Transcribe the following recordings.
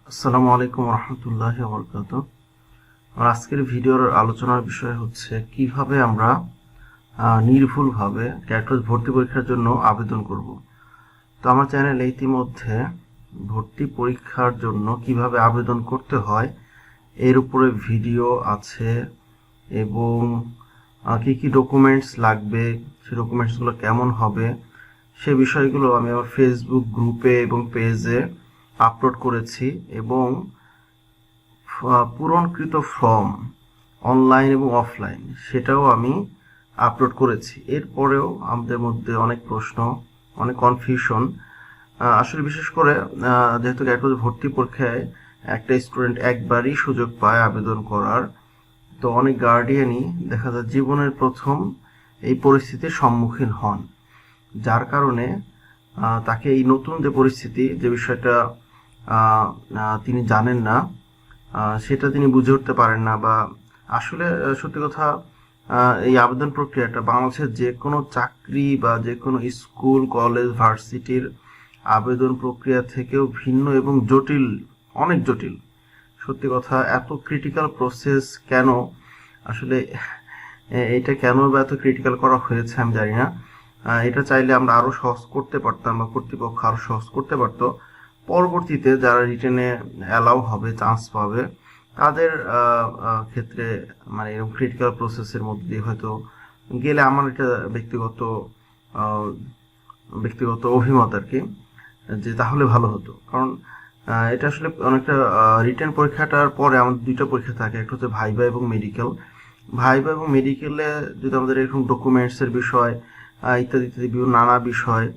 আসসালামু আলাইকুম রহমতুল্লাহি ওয়া বারাকাতুহু। আর আজকের ভিডিওর আলোচনার বিষয় হচ্ছে কিভাবে আমরা নির্ভুলভাবে ক্যাটরেজ ভর্তি পরীক্ষার জন্য আবেদন করব। তো আমার চ্যানেলে ইতিমধ্যে ভর্তি পরীক্ষার জন্য কিভাবে আবেদন করতে হয় এর উপরে ভিডিও আছে এবং কি কি ডকুমেন্টস লাগবে, সেই ডকুমেন্টসগুলো কেমন হবে, সে বিষয়গুলো আমি আমার ফেসবুক গ্রুপে এবং পেজে আপলোড করেছি এবং পূরণকৃত ফর্ম অনলাইন এবং অফলাইন সেটাও আমি আপলোড করেছি। এরপরেও আমাদের মধ্যে অনেক প্রশ্ন, অনেক কনফিউশন। আসলে বিশেষ করে যেহেতু ক্যাটরেজ ভর্তি পরীক্ষায় একটা স্টুডেন্ট একবারই সুযোগ পায় আবেদন করার, তো অনেক গার্ডিয়ানই দেখা যায় জীবনের প্রথম এই পরিস্থিতির সম্মুখীন হন, যার কারণে তাকে এই নতুন যে পরিস্থিতি, যে বিষয়টা তিনি জানেন না, সেটা তিনি বুঝে উঠতে পারেন না। বা আসলে সত্যি কথা, এই আবেদন প্রক্রিয়াটা বাংলাদেশের যে কোনো চাকরি বা যে কোনো স্কুল কলেজ ভার্সিটির আবেদন প্রক্রিয়া থেকেও ভিন্ন এবং জটিল, অনেক জটিল। সত্যি কথা, এত ক্রিটিক্যাল প্রসেস কেন, আসলে এটা কেন বা এত ক্রিটিক্যাল করা হয়েছে আমি জানি না। এটা চাইলে আমরা আরো সহজ করতে পারতাম বা কর্তৃপক্ষ আরো সহজ করতে পারতো। পরবর্তীতে যারা রিটেনে অ্যালাউ হবে, চান্স পাবে, তাদের ক্ষেত্রে মানে এরকম ক্রিটিক্যাল প্রসেসের মধ্যে দিয়ে হয়তো গেলে, আমার এটা ব্যক্তিগত অভিমত আর কি, যে তাহলে ভালো হতো। কারণ এটা আসলে অনেকটা রিটেন পরীক্ষাটার পরে আমাদের দুইটা পরীক্ষা থাকে, একটা হচ্ছে ভাইবা এবং মেডিকেল। ভাইবা এবং মেডিকেলে যদি আমাদের এরকম ডকুমেন্টসের বিষয় ইত্যাদি ইত্যাদি বিভিন্ন নানা বিষয়,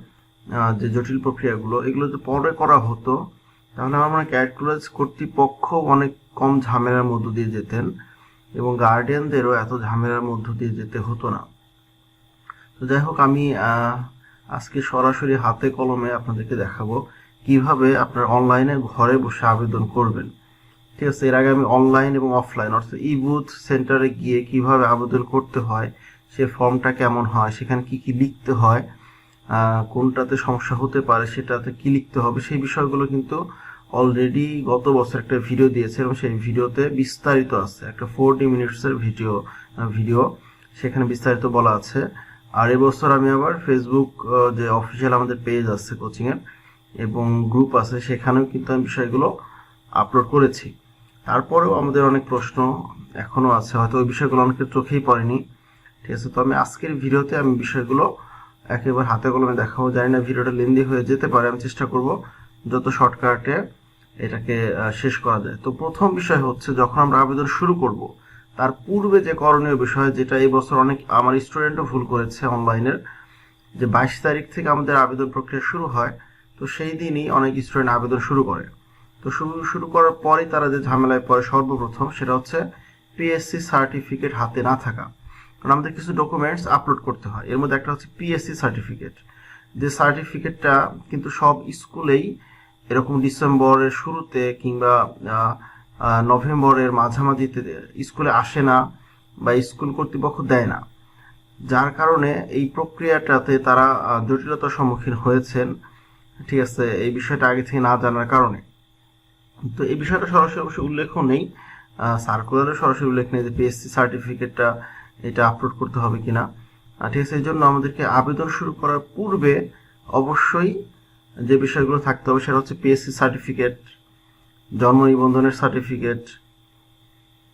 যে জটিল প্রক্রিয়াগুলো, এগুলো যদি পরে করা হতো তাহলে আমার মনে হয় ক্যাটরেজ কর্তৃপক্ষ অনেক কম ঝামেলার মধ্য দিয়ে যেতেন এবং গার্ডিয়ানদেরও এত ঝামেলার মধ্য দিয়ে যেতে হতো না। তো যাই হোক, আমি আজকে সরাসরি হাতে কলমে আপনাদেরকে দেখাবো কিভাবে আপনার অনলাইনে ঘরে বসে আবেদন করবেন। ঠিক আছে, এর আগে আমি অনলাইন এবং অফলাইন অর্থাৎ ই বুথ সেন্টারে গিয়ে কিভাবে আবেদন করতে হয়, সে ফর্মটা কেমন হয়, সেখানে কি কি লিখতে হয়, কোনটাতে সমস্যা হতে পারে, সেটাতে কি লিখতে হবে, সেই বিষয়গুলো কিন্তু অলরেডি গত বছর একটা ভিডিও দিয়েছে এবং সেই ভিডিওতে বিস্তারিত আছে, একটা 40 মিনিটসের ভিডিও সেখানে বিস্তারিত বলা আছে। আর এবছর আমি আবার ফেসবুক যে অফিসিয়াল আমাদের পেজ আছে কোচিংয়ের এবং গ্রুপ আছে, সেখানেও কিন্তু আমি বিষয়গুলো আপলোড করেছি। তারপরেও আমাদের অনেক প্রশ্ন এখনো আছে, হয়তো ওই বিষয়গুলো অনেকের চোখেই পড়েনি। ঠিক আছে, তো আমি আজকের ভিডিওতে আমি বিষয়গুলো একেবারে হাতে কলমে দেখাবো। জানি না ভিডিওটা লেন্দি হয়ে যেতে পারে, আমি চেষ্টা করব যত শর্টকাটে এটাকে শেষ করা যায়। তো প্রথম বিষয় হচ্ছে, যখন আমরা আবেদন শুরু করব তার পূর্বে যে করণীয় বিষয়, যেটা এই বছর অনেক আমার স্টুডেন্টও ভুল করেছে অনলাইনের, যে 22 তারিখ থেকে আমাদের আবেদন প্রক্রিয়া শুরু হয়, তো সেই দিনই অনেক স্টুডেন্ট আবেদন শুরু করে। তো শুরু করার পরেই তারা যে ঝামেলায় পড়ে সর্বপ্রথম, সেটা হচ্ছে পিএসসি সার্টিফিকেট হাতে না থাকা। কারণ আমাদের কিছু ডকুমেন্টস আপলোড করতে হয়, এর মধ্যে একটা হচ্ছে পিএসসি সার্টিফিকেট। যে সার্টিফিকেটটা কিন্তু সব স্কুলেই এরকম ডিসেম্বরের শুরুতে কিংবা নভেম্বরের মাঝামাঝিতে স্কুলে আসে না বা স্কুল কর্তৃপক্ষ দেয় না, যার কারণে এই প্রক্রিয়াটাতে তারা জটিলতার সম্মুখীন হয়েছেন। ঠিক আছে, এই বিষয়টা আগে থেকে না জানার কারণে। তো এই বিষয়টা সরাসরি অবশ্যই উল্লেখ নেই, সার্কুলারে সরাসরি উল্লেখ নেই যে পিএসসি সার্টিফিকেটটা এটা আপলোড করতে হবে কিনা। ঠিক আছে, এই জন্য আমাদেরকে আবেদন শুরু করার পূর্বে অবশ্যই যে বিষয়গুলো থাকতে হবে সেটা হচ্ছে পিএসসি সার্টিফিকেট, জন্ম নিবন্ধনের সার্টিফিকেট।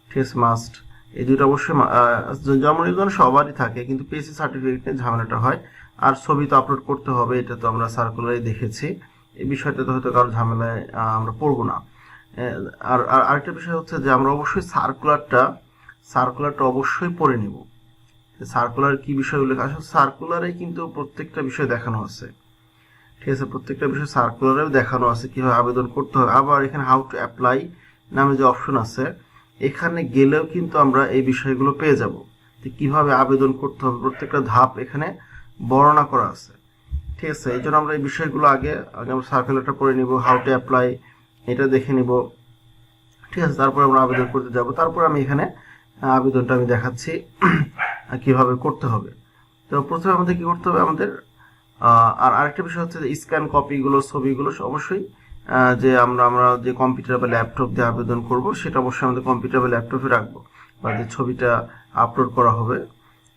ঠিক আছে, মাস্ট। এই দুটো অবশ্যই, জন্ম নিবন্ধন সবারই থাকে, কিন্তু পিএসসি সার্টিফিকেট ঝামেলাটা হয়। আর ছবি তো আপলোড করতে হবে, এটা তো আমরা সার্কুলারে দেখেছি, এই বিষয়টাতে হয়তো কারো ঝামেলায় আমরা পড়বো না। আর আরেকটা বিষয় হচ্ছে যে আমরা অবশ্যই সার্কুলারটা অবশ্যই পড়ে নিব। সার্কুলার কি বিষয় উল্লেখ, আসলে সার্কুলারে কিন্তু প্রত্যেকটা বিষয় দেখানো আছে। ঠিক আছে, প্রত্যেকটা বিষয় সার্কুলারেও দেখানো আছে কিভাবে আবেদন করতে হবে। আবার এখানে হাউ টু অ্যাপ্লাই নামে যে অপশন আছে, এখানে গেলেও কিন্তু আমরা এই বিষয়গুলো পেয়ে যাব, যে কিভাবে আবেদন করতে হবে, প্রত্যেকটা ধাপ এখানে বর্ণনা করা আছে। ঠিক আছে, এই জন্য আমরা এই বিষয়গুলো আগে আমরা সার্কুলারটা পড়ে নিব, হাউ টু অ্যাপ্লাই এটা দেখে নিব। ঠিক আছে, তারপর আমরা আবেদন করতে যাব। তারপর আমি এখানে আবেদনটা আমি দেখাচ্ছি কিভাবে করতে হবে। তো প্রথমে আমাদের কি করতে হবে, আমাদের আর আরেকটা বিষয় হচ্ছে যে স্ক্যান কপিগুলো, ছবিগুলো অবশ্যই যে আমরা যে কম্পিউটার বা ল্যাপটপ দিয়ে আবেদন করব সেটা অবশ্যই আমাদের কম্পিউটার বা ল্যাপটপে রাখবো, বা যে ছবিটা আপলোড করা হবে,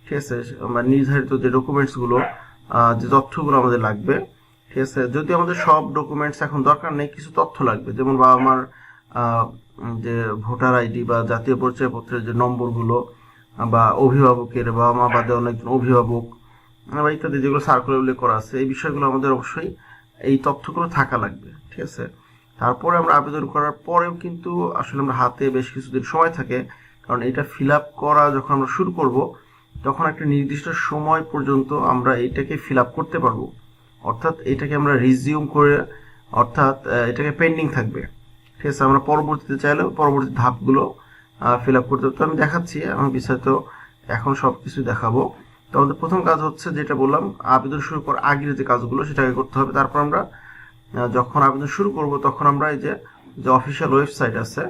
ঠিক আছে, বা নির্ধারিত যে ডকুমেন্টসগুলো, যে তথ্যগুলো আমাদের লাগবে, ঠিক আছে। যদি আমাদের সব ডকুমেন্টস এখন দরকার নেই, কিছু তথ্য লাগবে, যেমন বাবা মার যে ভোটার আইডি বা জাতীয় পরিচয়পত্রের যে নম্বরগুলো, বা অভিভাবকের, বাবা মা বাদে অনেকজন অভিভাবক বা ইত্যাদি যেগুলো সার্কুলার উল্লেখ করা আছে, এই বিষয়গুলো আমাদের অবশ্যই এই তথ্যগুলো থাকা লাগবে, ঠিক আছে। তারপরে আমরা আবেদন করার পরেও কিন্তু আসলে আমরা হাতে বেশ কিছুদিন সময় থাকে, কারণ এটা ফিল আপ করা যখন আমরা শুরু করব তখন একটা নির্দিষ্ট সময় পর্যন্ত আমরা এটাকে ফিল আপ করতে পারবো, অর্থাৎ এটাকে আমরা রিজিউম করে, অর্থাৎ এটাকে পেন্ডিং থাকবে, ঠিক আছে। আমরা পরবর্তীতে চাইলে পরবর্তী ধাপগুলো ফিল আপ করতে, তো আমি দেখাচ্ছি, আমি বিস্তারিত এখন সবকিছু দেখাবো। তো আমাদের প্রথম কাজ হচ্ছে, যেটা বললাম, আবেদন শুরু করার আগের যে কাজগুলো সেটাকে করতে হবে। তারপর আমরা যখন আবেদন শুরু করব তখন আমরা এই যে অফিসিয়াল ওয়েবসাইট আছে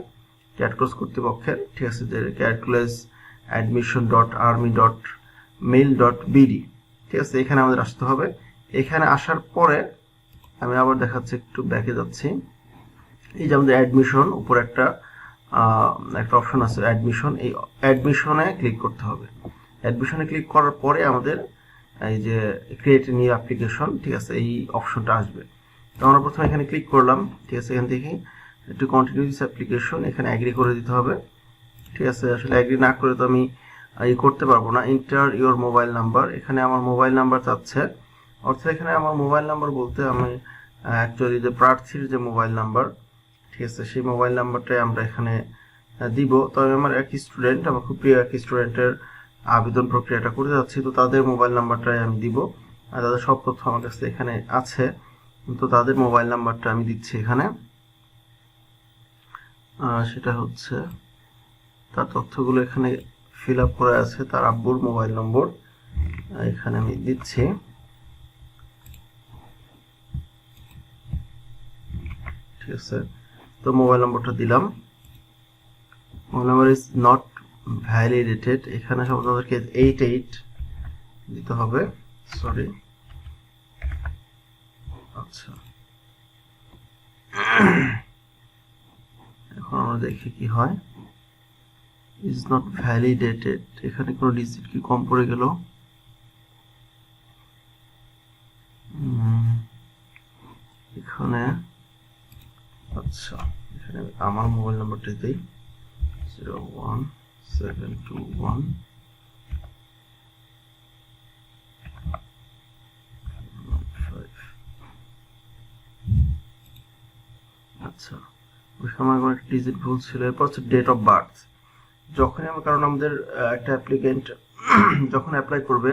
ক্যাটকোর্স কর্তৃপক্ষের, ঠিক আছে, যে catcollege.admission.army.mail.bd, ঠিক আছে, এখানে আমাদের আসতে হবে। এখানে আসার পরে আমি আবার দেখাচ্ছি, একটু ব্যাকে যাচ্ছি। এই যে আমাদের অ্যাডমিশন, উপরে একটা অপশন আছে অ্যাডমিশন, এই অ্যাডমিশনে ক্লিক করতে হবে। অ্যাডমিশনে ক্লিক করার পরে আমাদের এই যে ক্রিয়েট নিউ অ্যাপ্লিকেশন, ঠিক আছে, এই অপশনটা আসবে। তো আমরা প্রথমে এখানে ক্লিক করলাম, ঠিক আছে। এখান থেকে একটু কন্টিনিউ দিস অ্যাপ্লিকেশন, এখানে অ্যাগ্রি করে দিতে হবে, ঠিক আছে। আসলে অ্যাগ্রি না করে তো আমি করতে পারবো না। এন্টার ইওর মোবাইল নাম্বার, এখানে আমার মোবাইল নাম্বার চাচ্ছে, অর্থাৎ এখানে আমার মোবাইল নাম্বার বলতে আমি অ্যাকচুয়ালি যে প্রার্থীর যে মোবাইল নাম্বার, ঠিক আছে, সেই মোবাইল নাম্বারটাই আমরা এখানে দিব। তবে আমার এক স্টুডেন্ট, আমার খুব প্রিয় এক স্টুডেন্টের আবেদন প্রক্রিয়াটা করতে যাচ্ছি, তো তাদের মোবাইল নাম্বারটাই আমি দিব। আর তাদের সব তথ্য আমার কাছে এখানে আছে, তো তাদের মোবাইল নাম্বারটা আমি দিচ্ছি এখানে। সেটা হচ্ছে তার তথ্যগুলো এখানে ফিল আপ করা আছে, তার আব্বুর মোবাইল নম্বর এখানে আমি দিচ্ছি, ঠিক আছে। তো মোবাইল নম্বরটা দিলাম। Mobile number is not validated, এখানে সম্ভবত আমাদেরকে 88 দিতে হবে, সরি। আচ্ছা, এখন আমরা দেখি কি হয়। ইজ নট ভ্যালিডেটেড, এখানে কোনো ডিজিট কি কম পড়ে গেল? এখানে আচ্ছা, এখানে আমার মোবাইল নাম্বারটা দিই, 01721। আচ্ছা, ওইখানে আমার একটা ডিজিট ভুল ছিল। এরপর হচ্ছে ডেট অফ বার্থ। যখনই আমার, কারণ আমাদের একটা অ্যাপ্লিকেন্ট যখন অ্যাপ্লাই করবে,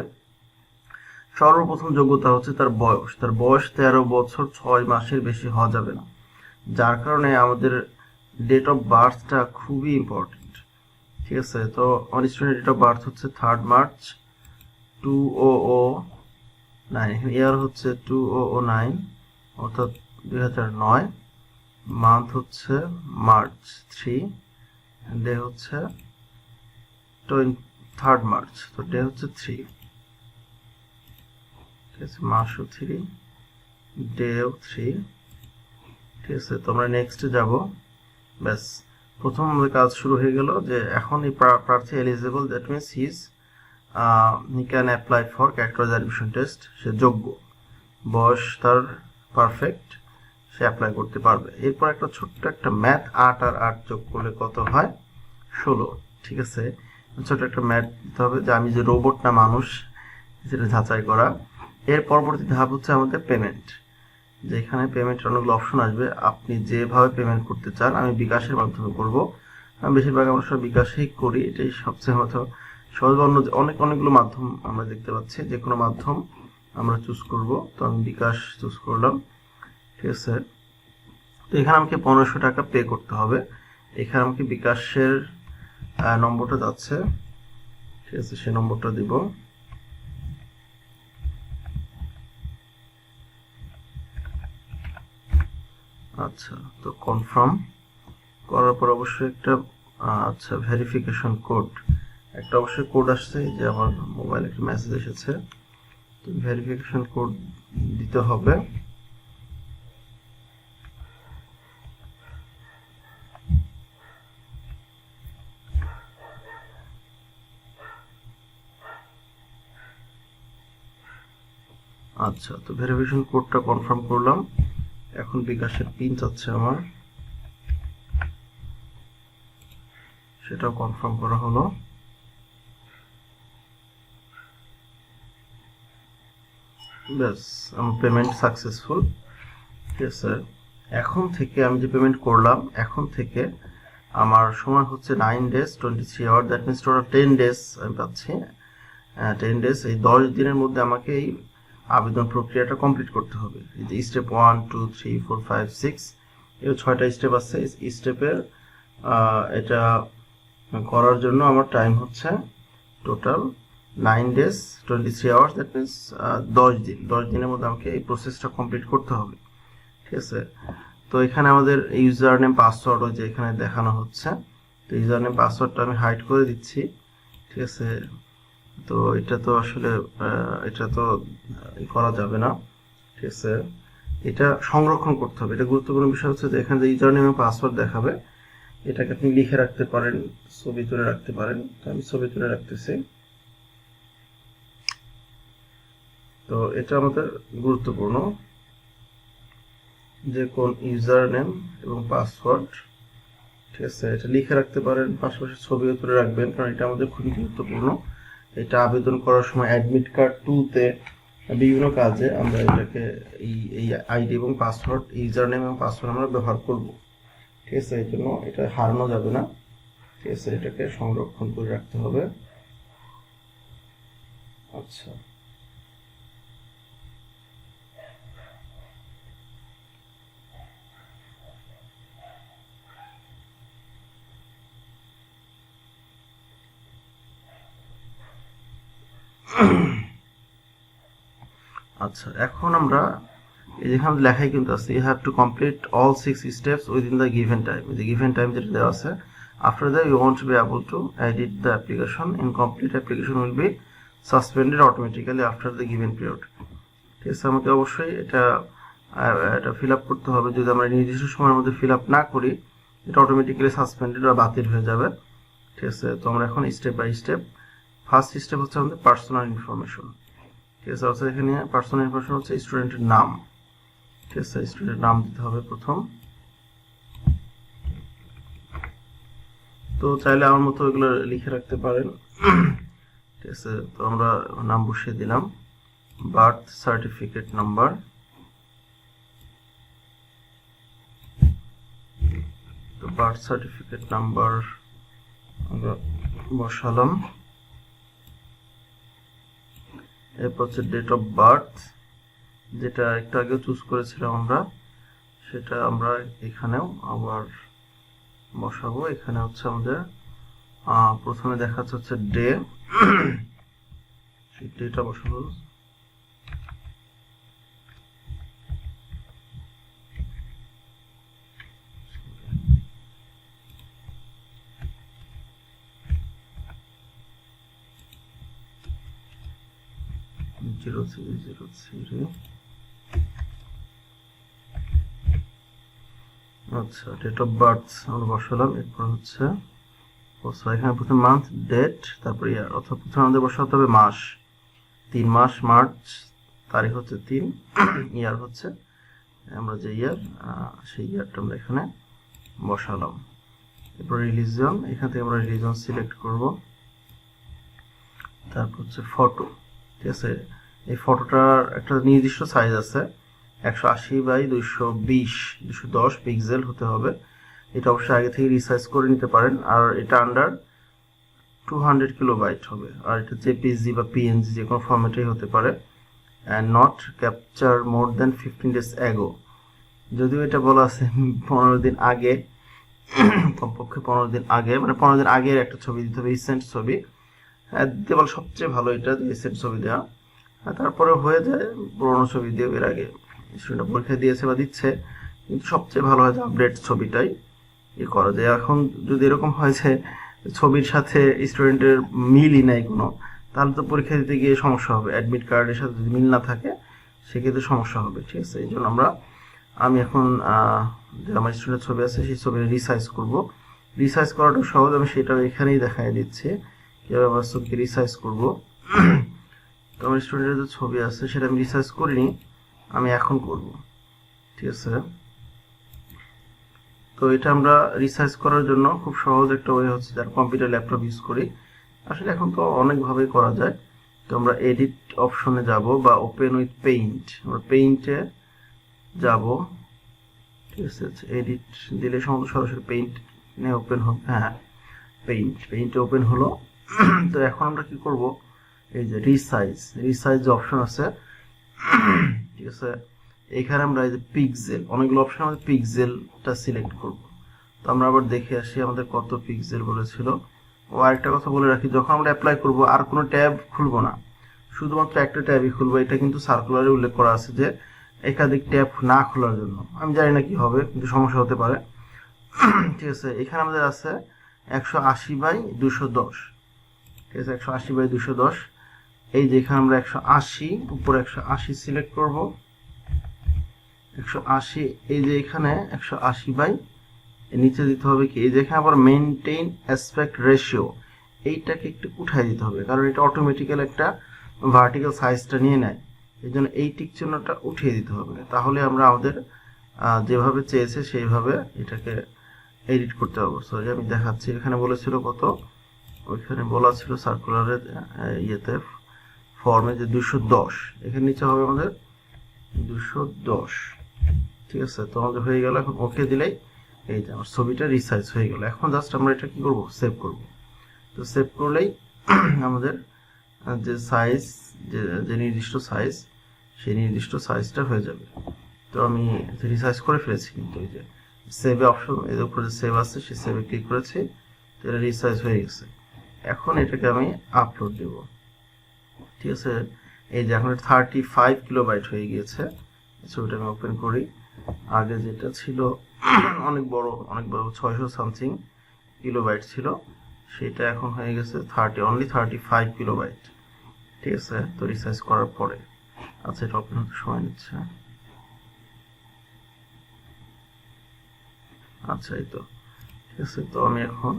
সর্বপ্রথম যোগ্যতা হচ্ছে তার বয়স। তার বয়স 13 বছর 6 মাসের বেশি হওয়া যাবে না, যার কারণে আমাদের ডেট অফ বার্থটা খুবই ইম্পর্টেন্ট, ঠিক আছে। তো আমার স্টুডেন্ট ডেট অফ বার্থ হচ্ছে 3 মার্চ 2009, ইয়ার হচ্ছে 2009, অর্থাৎ 2009, মান্থ হচ্ছে মার্চ 3, ডে হচ্ছে 3 মার্চ, তো ডে হচ্ছে 3, ঠিক আছে, মাসও 3, ডেও 3, ঠিক আছে। তো আমরা নেক্সটে যাব। ব্যাস, প্রথম আমাদের কাজ শুরু হয়ে গেল, যে এখন এই প্রার্থী eligible, that means he can apply for cat course admission test, সে যোগ্য, বয়স তার পারফেক্ট, সে অ্যাপ্লাই করতে পারবে। এরপর একটা ছোট্ট একটা ম্যাথ, 8 আর 8 যোগ করলে কত হয়? 16, ঠিক আছে। ছোট একটা ম্যাথ দিতে হবে, যে আমি যে রোবট না মানুষ, সেটা যাচাই করা। এর পরবর্তী ধাপ হচ্ছে আমাদের পেমেন্ট, যে এখানে পেমেন্টের অনেকগুলো অপশন আসবে, আপনি যেভাবে পেমেন্ট করতে চান। আমি বিকাশের মাধ্যমে করব, আমি বেশিরভাগ আমরা সব বিকাশেই করি, এটাই সবচেয়ে হয়তো সহজ। অন্য অনেকগুলো মাধ্যম আমরা দেখতে পাচ্ছি, যে কোনো মাধ্যম আমরা চুজ করব, তো আমি বিকাশ চুজ করলাম, ঠিক আছে। তো এখানে আমাকে 1500 টাকা পে করতে হবে। এখানে আমাকে বিকাশের নম্বরটা যাচ্ছে, ঠিক আছে, সেই নম্বরটা দিব। আচ্ছা, তো কনফার্ম করার পর অবশ্যই একটা আচ্ছা ভেরিফিকেশন কোড, একটা অবশ্যই কোড আসছে, যে আমার মোবাইলে একটা মেসেজ এসেছে, তো ভেরিফিকেশন কোড দিতে হবে। আচ্ছা, তো ভেরিফিকেশন কোডটা কনফার্ম করলাম। এখন বিকাশের পিন চাচ্ছে আমার, সেটাও কনফার্ম করা হলো। ব্যাস, আমার পেমেন্ট সাকসেসফুল। ঠিক আছে, এখন থেকে আমি যে পেমেন্ট করলাম, এখন থেকে আমার সময় হচ্ছে 9 days 23 hours, that means total 10 days আমি পাচ্ছি। 10 days, এই 10 দিনের মধ্যে আমাকে এই আবেদন প্রক্রিয়াটা কমপ্লিট করতে হবে। এই যে স্টেপ 1 2 3 4 5 6 এই 6টা স্টেপ আছে। এই স্টেপের এটা করার জন্য আমার টাইম হচ্ছে total 9 days 23 hours, that means 10 দিন। 10 দিনের মধ্যে আমাকে এই প্রসেসটা কমপ্লিট করতে হবে। ঠিক আছে, তো এখানে আমাদের ইউজার নেম পাসওয়ার্ড ওই যে এখানে দেখানো হচ্ছে, তো ইউজার নেম পাসওয়ার্ডটা আমি হাইড করে দিচ্ছি। ঠিক আছে, তো এটা তো আসলে এটা তো করা যাবে না। ঠিক আছে, এটা সংরক্ষণ করতে হবে। এটা গুরুত্বপূর্ণ বিষয় হচ্ছে যে এখানে যে ইউজার নেম এবং পাসওয়ার্ড দেখাবে, এটাকে আপনি লিখে রাখতে পারেন, ছবি তুলে রাখতে পারেন। তো আমি ছবি তুলে রাখতেছি। তো এটা আমাদের গুরুত্বপূর্ণ যে কোন ইউজার নেম এবং পাসওয়ার্ড। ঠিক আছে, এটা লিখে রাখতে পারেন, পাশাপাশি ছবিও তুলে রাখবেন, কারণ এটা আমাদের খুবই গুরুত্বপূর্ণ। এটা আবেদন করার সময় অ্যাডমিট কার্ড 2-তে বিভিন্ন কাজে আমরা এটাকে এই আইডি এবং পাসওয়ার্ড, ইউজার নেম এবং পাসওয়ার্ড আমরা ব্যবহার করব। ঠিক আছে, এই জন্য এটা হারানো যাবে না। ঠিক আছে, এটাকে সংরক্ষণ করে রাখতে হবে। আচ্ছা, আচ্ছা, এখন আমরা যেখানে লেখাই কিন্তু আছে you have to complete all 6 steps within the given time. যে গিভেন টাইম যেটা দেওয়া আছে, after that you won't be able to edit the application. Incomplete application will be suspended automatically after the given period. ঠিক আছে, আমাকে অবশ্যই এটা fill up করতে হবে। যদি আমরা নির্দিষ্ট সময়ের মধ্যে ফিল আপ না করি, এটা অটোমেটিক্যালি সাসপেন্ডেড বা বাতিল হয়ে যাবে। ঠিক আছে, তো আমরা এখন step by step. First step হচ্ছে আমাদের পার্সোনাল ইনফরমেশন। ঠিক আছে, অর্থাৎ এখানে পার্সোনাল ইনফরমেশন হচ্ছে স্টুডেন্টের নাম। ঠিক আছে, স্টুডেন্টের নাম দিতে হবে প্রথম। তো চাইলে আমার মতো এগুলো লিখে রাখতে পারেন। ঠিক আছে, তো আমরা নাম বসিয়ে দিলাম। বার্থ সার্টিফিকেট নাম্বার, তো বার্থ সার্টিফিকেট নাম্বার আমরা বসালাম। এরপর হচ্ছে ডেট অফ বার্থ, যেটা একটু আগে চুজ করেছিলাম আমরা, সেটা আমরা এখানেও আবার বসাবো। এখানে হচ্ছে আমাদের প্রথমে দেখাচ্ছে হচ্ছে ডে, সেই ডেটা বসাবো। আচ্ছা, ডেট অফ বার্থ আমরা বসালাম। এরপর হচ্ছে এখানে প্রথমে মান্থ, ডেট, তারপর ইয়ার, অর্থাৎ প্রথমে আমাদের বসাতে হবে মাস। 3 মাস মার্চ, তারিখ হচ্ছে 3, ইয়ার হচ্ছে আমরা যে ইয়ার, সেই ইয়ারটা আমরা এখানে বসালাম। এরপর রিলিজিয়ন, এখান থেকে আমরা রিলিজিয়ন সিলেক্ট করব। তারপর হচ্ছে ফটো। ঠিক আছে, এই ফটোটার একটা নির্দিষ্ট সাইজ আছে, 180x210 পিক্সেল হতে হবে। এটা অবশ্যই আগে থেকে রিসাইজ করে নিতে পারেন। আর এটা আন্ডার 200 কিলোবাইট হবে। আর এটা জেপিজি বা পিএনজি যে কোনো ফরম্যাটেই হতে পারে। And not capture more than 15 days ago। যদিও এটা বলা আছে 15 দিন আগে, কমপক্ষে 15 দিন আগে, মানে 15 দিন আগের একটা ছবি দিতে হবে, রিসেন্ট ছবি দিতে বলে সবচেয়ে ভালো, এটা রিসেন্ট ছবি দেওয়া। তারপরে হয়ে যায় পুরোনো ছবি দিয়ে, এর আগে স্টুডেন্ট পরীক্ষা দিয়েছে বা দিচ্ছে, কিন্তু সবচেয়ে ভালো হয় যে আপডেট ছবিটাই করা যায়। এখন যদি এরকম হয় যে ছবির সাথে স্টুডেন্টের মিলই নাই কোনো, তাহলে তো পরীক্ষা দিতে গিয়ে সমস্যা হবে। অ্যাডমিট কার্ডের সাথে যদি মিল না থাকে, সেক্ষেত্রে সমস্যা হবে। ঠিক আছে, এই জন্য আমি এখন যে আমার স্টুডেন্টের ছবি আছে, সেই ছবি রিসাইজ করব। রিসাইজ করাটা সহজ, আমি সেটা এখানেই দেখাই দিচ্ছি কীভাবে আমার ছবিকে রিসাইজ করব। তো তো আমার স্টুডেন্টের যে ছবি আছে সেটা আমি রিসার্চ করিনি, আমি এখন করব। ঠিক আছে, তো এটা আমরা রিসার্চ করার জন্য খুব সহজ একটা ওয়ে হচ্ছে যারা কম্পিউটার ল্যাপটপ ইউজ করি, আসলে এখন তো অনেকভাবেই করা যায়। তো আমরা এডিট অপশনে যাব বা ওপেন উইথ পেইন্ট, আমরা পেইন্টে যাব। ঠিক আছে, এডিট দিলে সম্ভবত সরাসরি পেইন্ট ওপেন হবে। হ্যাঁ, পেইন্টে ওপেন হলো। তো এখন আমরা কি করব, এই যে রিসাইজ যে অপশন আছে, ঠিক আছে, এখানে আমরা এই যে পিক্সেল, অনেকগুলো অপশন আমাদের পিক্সেলটা সিলেক্ট করব। তো আমরা আবার দেখে আসি আমাদের কত পিক্সেল বলেছিল। ও আরেকটা কথা বলে রাখি, যখন আমরা অ্যাপ্লাই করব আর কোনো ট্যাব খুলবো না, শুধুমাত্র একটা ট্যাবই খুলবো। এটা কিন্তু সার্কুলারে উল্লেখ করা আছে যে একাধিক ট্যাব না খোলার জন্য। আমি জানি না কি হবে, কিন্তু সমস্যা হতে পারে। ঠিক আছে, এখানে আমাদের আছে 180/210। ঠিক আছে, 180/210। এই যে এখানে আমরা 180, উপরে 180 সিলেক্ট করব। 180, এই যে এখানে 180 নিচে দিতে হবে কি, এই যে এখানে আবার মেইনটেইন অ্যাসপেক্ট রেশিও, এইটাকে একটু উঠাই দিতে হবে, কারণ এটা অটোমেটিক্যাল একটা ভার্টিক্যাল সাইজটা নিয়ে নেয়। এই জন্য এই টিক চিহ্নটা উঠিয়ে দিতে হবে, তাহলে আমরা আমাদের যেভাবে চেয়েছে সেইভাবে এটাকে এডিট করতে পারবো। সরি, আমি দেখাচ্ছি। এখানে বলেছিল কত, ওইখানে বলা ছিল সার্কুলারের ইয়েতে ফর্মে যে 210, এখানে নিচে হবে আমাদের 210। ঠিক আছে, তো আমাদের হয়ে গেল। এখন ওকে দিলেই এই যে আমার ছবিটা রিসাইজ হয়ে গেল। এখন জাস্ট আমরা এটা কি করব, সেভ করব। তো সেভ করলেই আমাদের যে সাইজ, যে নির্দিষ্ট সাইজ, সেই নির্দিষ্ট সাইজটা হয়ে যাবে। তো আমি রিসাইজ করে ফেলেছি, কিন্তু এই যে সেভে অপশন, এর উপরে যে সেভ আছে সেই সেভে ক্লিক করেছি, তো এটা রিসাইজ হয়ে গেছে। এখন এটাকে আমি আপলোড দেব। ঠিক আছে, এই যে এখন 35 কিলোবাইট হয়ে গিয়েছে। ছবিটা আমি ওপেন করি। আগে যেটা ছিল অনেক বড় 600 সামথিং কিলোবাইট ছিল, সেটা এখন হয়ে গেছে অনলি 35 কিলোবাইট। ঠিক আছে, তো রিসাইজ করার পরে, আচ্ছা এটা ওপেন হতে সময় নিচ্ছে। আচ্ছা, এই তো ঠিক আছে। তো আমি এখন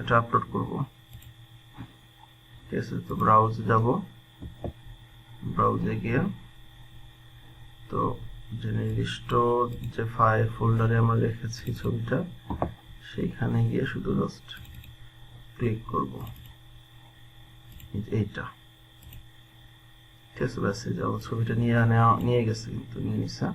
এটা আপলোড করব। ঠিক আছে, তো ব্রাউজে যাব, ব্রাউজে গিয়ে তো যে নির্দিষ্ট যে ফাইল ফোল্ডারে আমরা রেখেছি ছবিটা, সেইখানে গিয়ে শুধু জাস্ট ক্লিক করব এইটা। ঠিক আছে, ব্যাস এই যে ছবিটা নিয়ে গেছে, কিন্তু নিয়ে নিছে।